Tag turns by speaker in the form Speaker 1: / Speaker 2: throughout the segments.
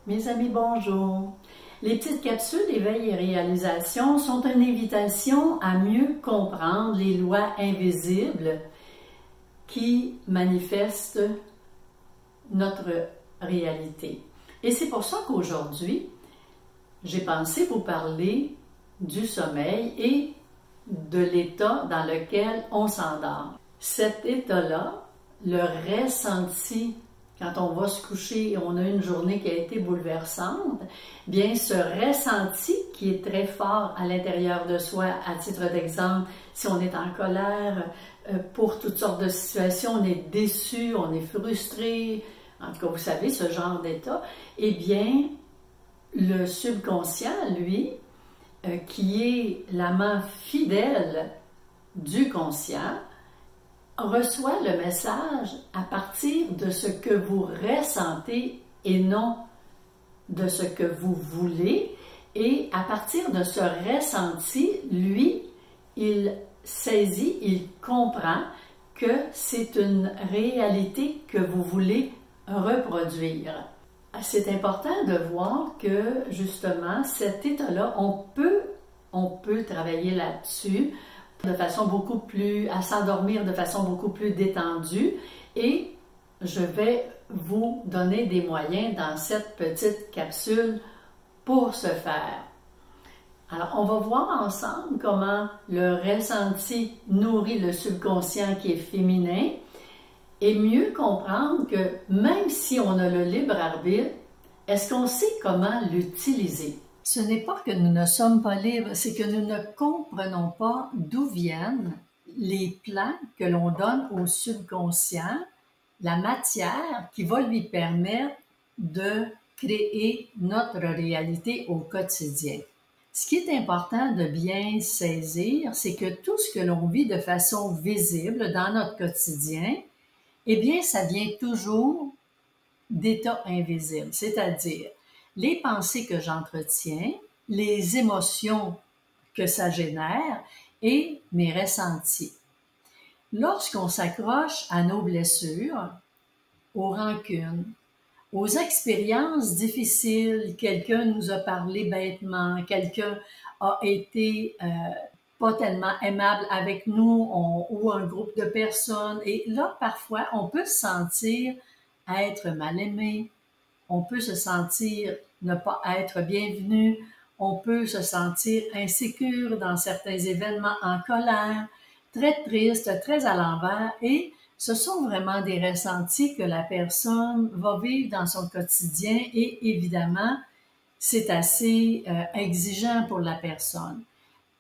Speaker 1: Mes amis, bonjour. Les petites capsules éveil et réalisation sont une invitation à mieux comprendre les lois invisibles qui manifestent notre réalité. Et c'est pour ça qu'aujourd'hui, j'ai pensé vous parler du sommeil et de l'état dans lequel on s'endort. Cet état-là, le ressenti quand on va se coucher et on a une journée qui a été bouleversante, bien ce ressenti qui est très fort à l'intérieur de soi, à titre d'exemple, si on est en colère pour toutes sortes de situations, on est déçu, on est frustré, en tout cas vous savez ce genre d'état, eh bien le subconscient, lui, qui est l'amant fidèle du conscient, reçoit le message à partir de ce que vous ressentez et non de ce que vous voulez. Et à partir de ce ressenti, lui, il saisit, il comprend que c'est une réalité que vous voulez reproduire. C'est important de voir que, justement, cet état-là, on peut travailler là-dessus de façon beaucoup plus, à s'endormir de façon beaucoup plus détendue, et je vais vous donner des moyens dans cette petite capsule pour ce faire. Alors, on va voir ensemble comment le ressenti nourrit le subconscient qui est féminin, et mieux comprendre que même si on a le libre arbitre, est-ce qu'on sait comment l'utiliser? Ce n'est pas que nous ne sommes pas libres, c'est que nous ne comprenons pas d'où viennent les plans que l'on donne au subconscient, la matière qui va lui permettre de créer notre réalité au quotidien. Ce qui est important de bien saisir, c'est que tout ce que l'on vit de façon visible dans notre quotidien, eh bien, ça vient toujours d'états invisibles, c'est-à-dire les pensées que j'entretiens, les émotions que ça génère et mes ressentis. Lorsqu'on s'accroche à nos blessures, aux rancunes, aux expériences difficiles, quelqu'un nous a parlé bêtement, quelqu'un a été pas tellement aimable avec nous ou un groupe de personnes, et là, parfois, on peut se sentir être mal aimé, on peut se sentir ne pas être bienvenu, on peut se sentir insécure dans certains événements, en colère, très triste, très à l'envers, et ce sont vraiment des ressentis que la personne va vivre dans son quotidien, et évidemment, c'est assez exigeant pour la personne.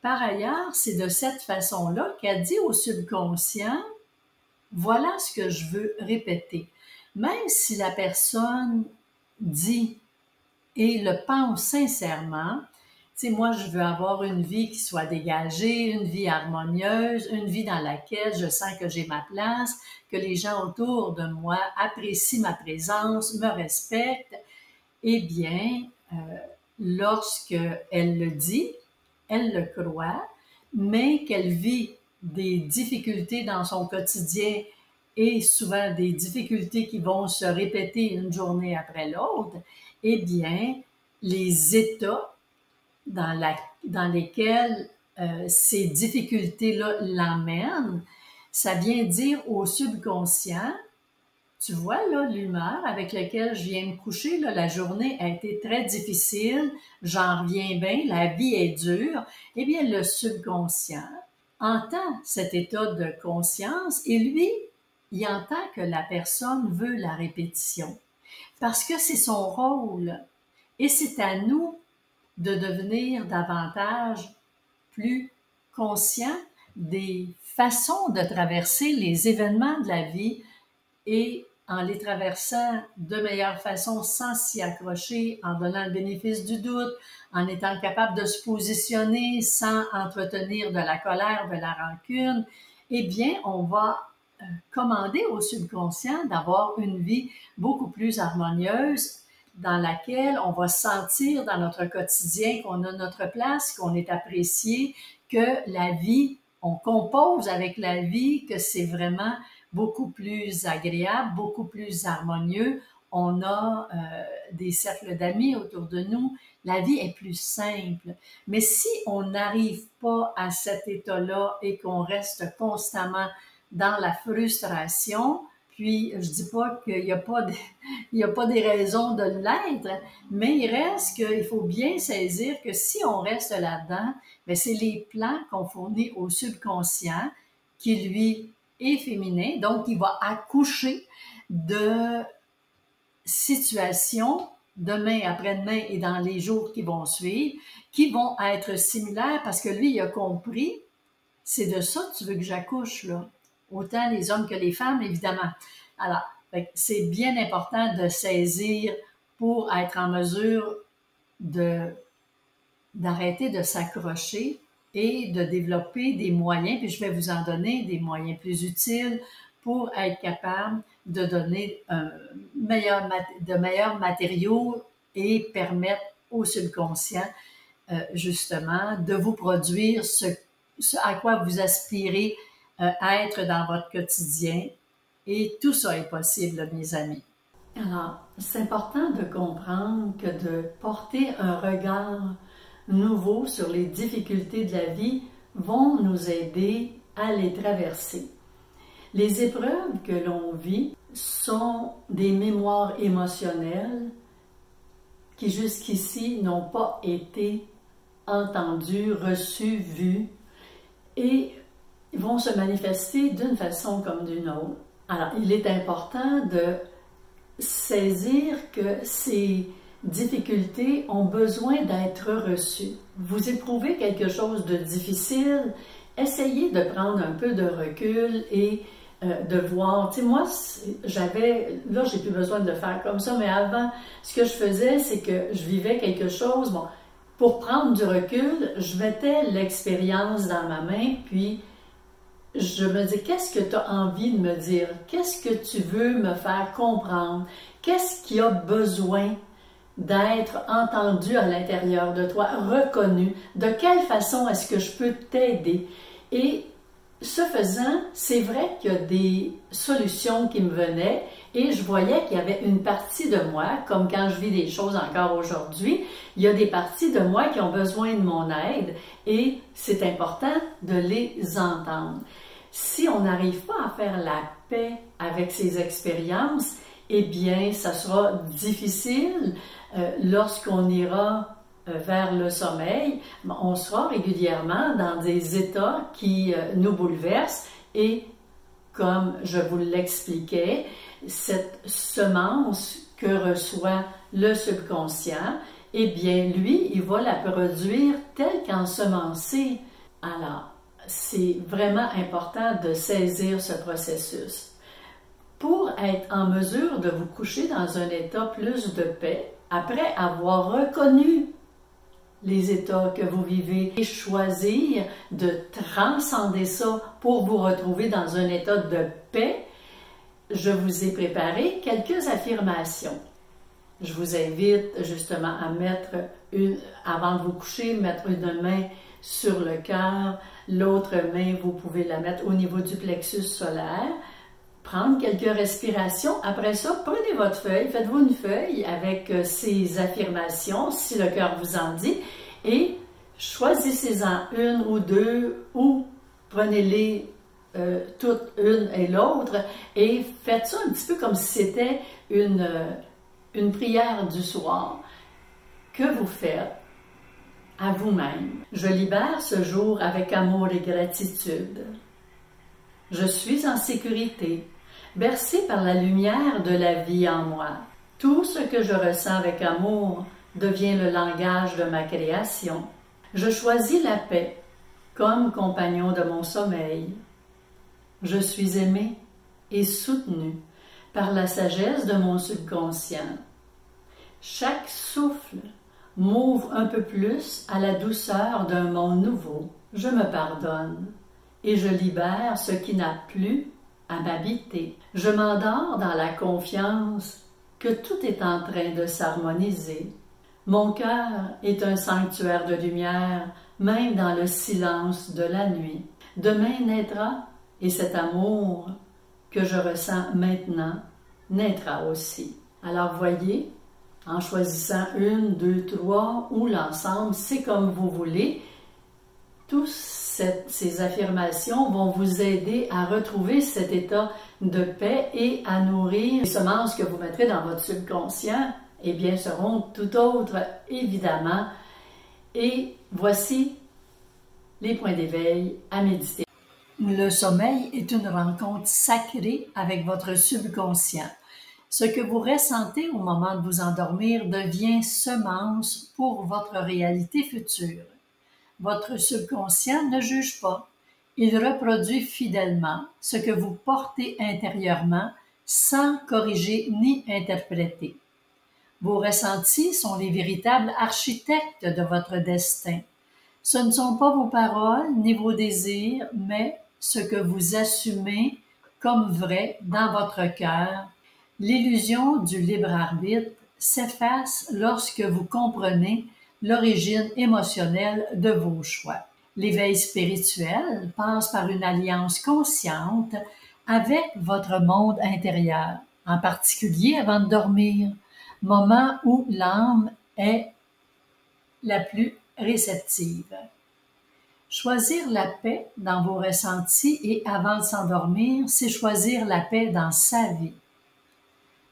Speaker 1: Par ailleurs, c'est de cette façon-là qu'elle dit au subconscient, voilà ce que je veux répéter. Même si la personne dit et le pense sincèrement, tu sais, moi, je veux avoir une vie qui soit dégagée, une vie harmonieuse, une vie dans laquelle je sens que j'ai ma place, que les gens autour de moi apprécient ma présence, me respectent. Eh bien, lorsqu'elle le dit, elle le croit, mais qu'elle vit des difficultés dans son quotidien et souvent des difficultés qui vont se répéter une journée après l'autre, eh bien, les états dans lesquels ces difficultés-là l'emmènent, ça vient dire au subconscient, tu vois, là, l'humeur avec laquelle je viens me coucher, là, la journée a été très difficile, j'en reviens bien, la vie est dure. Eh bien, le subconscient entend cet état de conscience et lui, il entend que la personne veut la répétition parce que c'est son rôle. Et c'est à nous de devenir davantage plus conscients des façons de traverser les événements de la vie et en les traversant de meilleure façon sans s'y accrocher, en donnant le bénéfice du doute, en étant capable de se positionner sans entretenir de la colère, de la rancune, eh bien, on va commander au subconscient d'avoir une vie beaucoup plus harmonieuse dans laquelle on va sentir dans notre quotidien qu'on a notre place, qu'on est apprécié, que la vie, on compose avec la vie, que c'est vraiment beaucoup plus agréable, beaucoup plus harmonieux. on a des cercles d'amis autour de nous, la vie est plus simple. Mais si on n'arrive pas à cet état-là et qu'on reste constamment dans la frustration, puis je dis pas qu'il n'y a pas il y a pas des raisons de l'être, mais il reste qu'il faut bien saisir que si on reste là-dedans, bien, c'est les plans qu'on fournit au subconscient qui, lui, est féminin, donc il va accoucher de situations demain, après-demain et dans les jours qui vont suivre, qui vont être similaires parce que lui, il a compris, c'est de ça que tu veux que j'accouche, là. Autant les hommes que les femmes, évidemment. Alors, c'est bien important de saisir pour être en mesure d'arrêter de s'accrocher et de développer des moyens, puis je vais vous en donner des moyens plus utiles pour être capable de donner de meilleurs matériaux et permettre au subconscient, justement, de vous produire ce à quoi vous aspirez à être dans votre quotidien. Et tout ça est possible, mes amis. Alors, c'est important de comprendre que de porter un regard nouveau sur les difficultés de la vie vont nous aider à les traverser. Les épreuves que l'on vit sont des mémoires émotionnelles qui jusqu'ici n'ont pas été entendues, reçues, vues et vont se manifester d'une façon comme d'une autre. Alors, il est important de saisir que ces difficultés ont besoin d'être reçues. Vous éprouvez quelque chose de difficile, essayez de prendre un peu de recul et de voir. Tu sais, moi, là, j'ai plus besoin de le faire comme ça, mais avant, ce que je faisais, c'est que je vivais quelque chose, bon, pour prendre du recul, je mettais l'expérience dans ma main, puis je me dis, qu'est-ce que tu as envie de me dire? Qu'est-ce que tu veux me faire comprendre? Qu'est-ce qui a besoin d'être entendu à l'intérieur de toi, reconnu? De quelle façon est-ce que je peux t'aider? Et ce faisant, c'est vrai qu'il y a des solutions qui me venaient et je voyais qu'il y avait une partie de moi, comme quand je vis des choses encore aujourd'hui, il y a des parties de moi qui ont besoin de mon aide et c'est important de les entendre. Si on n'arrive pas à faire la paix avec ces expériences, eh bien, ça sera difficile lorsqu'on ira vers le sommeil. On sera régulièrement dans des états qui nous bouleversent et, comme je vous l'expliquais, cette semence que reçoit le subconscient, eh bien, lui, il va la produire telle qu'ensemencée. Alors, c'est vraiment important de saisir ce processus. Pour être en mesure de vous coucher dans un état plus de paix, après avoir reconnu les états que vous vivez et choisir de transcender ça pour vous retrouver dans un état de paix, je vous ai préparé quelques affirmations. Je vous invite justement à mettre avant de vous coucher, mettre une main sur le cœur, l'autre main, vous pouvez la mettre au niveau du plexus solaire, prendre quelques respirations. Après ça, prenez votre feuille, faites-vous une feuille avec ces affirmations, si le cœur vous en dit, et choisissez-en une ou deux, ou prenez-les toutes une et l'autre, et faites ça un petit peu comme si c'était une prière du soir que vous faites à vous-même. Je libère ce jour avec amour et gratitude. Je suis en sécurité, bercée par la lumière de la vie en moi. Tout ce que je ressens avec amour devient le langage de ma création. Je choisis la paix comme compagnon de mon sommeil. Je suis aimée et soutenue par la sagesse de mon subconscient. Chaque souffle m'ouvre un peu plus à la douceur d'un monde nouveau. Je me pardonne et je libère ce qui n'a plus à m'habiter. Je m'endors dans la confiance que tout est en train de s'harmoniser. Mon cœur est un sanctuaire de lumière, même dans le silence de la nuit. Demain naîtra, et cet amour que je ressens maintenant naîtra aussi. Alors voyez, en choisissant une, deux, trois ou l'ensemble, c'est comme vous voulez, toutes ces affirmations vont vous aider à retrouver cet état de paix et à nourrir les semences que vous mettrez dans votre subconscient, eh bien, seront tout autres, évidemment. Et voici les points d'éveil à méditer. Le sommeil est une rencontre sacrée avec votre subconscient. Ce que vous ressentez au moment de vous endormir devient semence pour votre réalité future. Votre subconscient ne juge pas. Il reproduit fidèlement ce que vous portez intérieurement sans corriger ni interpréter. Vos ressentis sont les véritables architectes de votre destin. Ce ne sont pas vos paroles ni vos désirs, mais ce que vous assumez comme vrai dans votre cœur. L'illusion du libre arbitre s'efface lorsque vous comprenez l'origine émotionnelle de vos choix. L'éveil spirituel passe par une alliance consciente avec votre monde intérieur, en particulier avant de dormir, moment où l'âme est la plus réceptive. Choisir la paix dans vos ressentis et avant de s'endormir, c'est choisir la paix dans sa vie.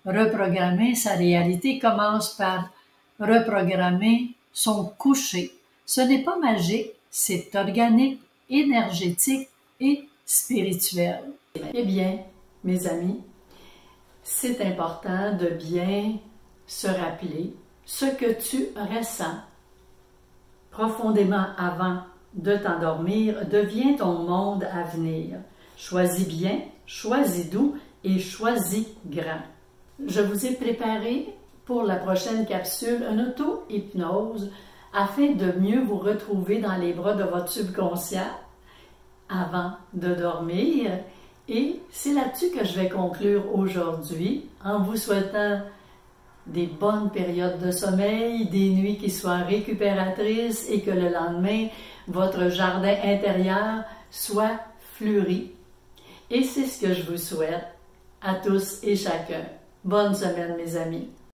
Speaker 1: Reprogrammer sa réalité commence par reprogrammer son coucher. Ce n'est pas magique, c'est organique, énergétique et spirituel. Eh bien, mes amis, c'est important de bien se rappeler ce que tu ressens profondément avant de t'endormir devient ton monde à venir. Choisis bien, choisis doux et choisis grand. Je vous ai préparé pour la prochaine capsule une auto-hypnose afin de mieux vous retrouver dans les bras de votre subconscient avant de dormir. Et c'est là-dessus que je vais conclure aujourd'hui en vous souhaitant des bonnes périodes de sommeil, des nuits qui soient récupératrices et que le lendemain, votre jardin intérieur soit fleuri. Et c'est ce que je vous souhaite à tous et chacun. Bonne semaine, mes amis.